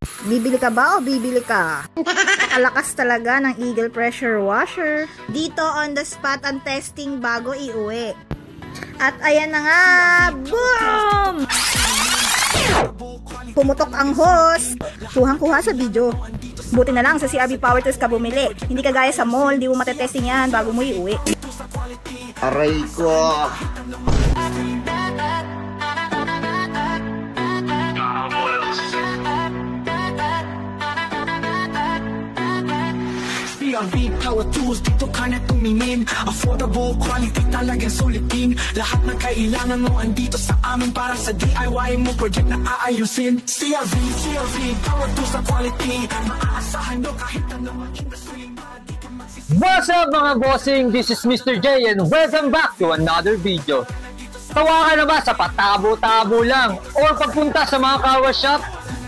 Bibili ka ba o bibili ka? Kalakas talaga ng Eagle pressure washer. Dito on the spot ang testing bago iuwi. At ayan na nga, boom! Pumutok ang hose. Kuhang-kuha sa video. Buti na lang sa CRB Power Tools ka bumili. Hindi ka gaya sa mall, di mo matetesting yan bago mo iuwi. Aray ko! CRB Power Tools, dito ka na tumingin. Affordable, quality talagang sulitin. Lahat ng kailangan mo andito sa amin. Para sa DIY mo, project na aayusin. CRB Power Tools na quality. Maaasahan nyo kahit anong industry. What's up mga bossing? This is Mr. J and welcome back to another video. Tawa ka na ba sa patabo-tabo lang or pagpunta sa mga car wash shop?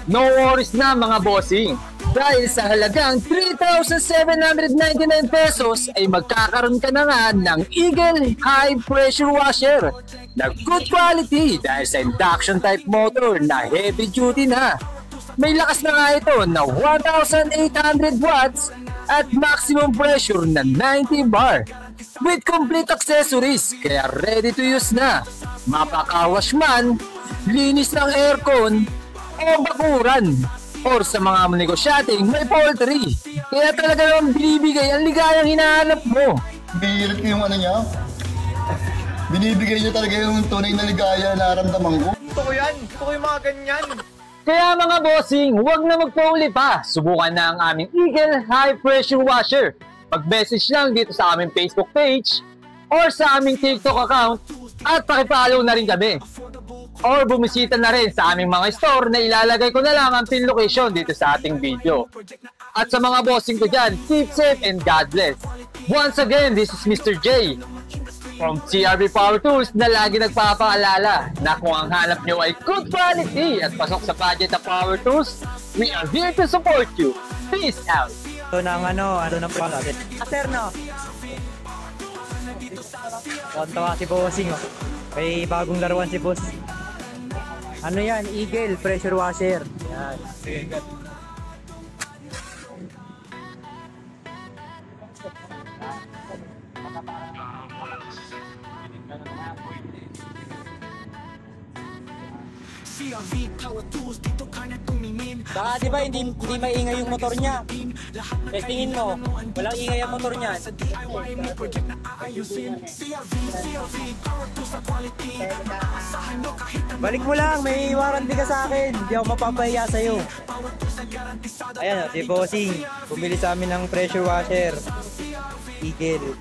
No worries na mga bossing. Dahil sa halagang 3,799 pesos ay magkakaroon ka na nga ng Eagle High Pressure Washer na good quality dahil sa induction type motor na heavy duty na. May lakas na nga ito na 1,800 watts at maximum pressure na 90 bar with complete accessories kaya ready to use na. Mapakawash man, linis ng aircon o bakuran or sa mga negosyating may poultry. Kaya talaga naman binibigay ang ligayang hinahanap mo. Bihirit ko yung ano niya. Binibigay niya talaga yung tunay na ligaya na naramdaman ko. Gusto ko yan. Gusto ko yung mga ganyan. Kaya mga bossing, huwag na magpauli pa. Subukan na ang aming Eagle High Pressure Washer. Mag-message lang dito sa aming Facebook page or sa aming TikTok account at pakipollow na rin kami. Or bumisita na rin sa aming mga store na ilalagay ko na lang ang pin location dito sa ating video. At sa mga bossing ko dyan, keep safe and God bless. Once again, this is Mr. J from CRB Power Tools na lagi nagpapaalala na kung ang hanap nyo ay good quality at pasok sa budget ng Power Tools, we are here to support you. Peace out! Ito ng ano ng product. Sir, no? Tawa si Bossing, oh. May bagong laruan si Boss. Ano yan? Eagle pressure washer. Yan. CRB Power Tools, dito ka na tumingin. Baka di ba hindi maingay yung motor niya? Testingin mo, walang ingay ang motor niya. Sa DIY mo, project na aayusin. CRB Power Tools na quality. Maaasahan nyo kahit anong Balik mo lang, may warranty ka sa akin. Hindi ako mapapahiya sa'yo. Ayan o, si Bossing. Bumili sa amin ng pressure washer. Eagle.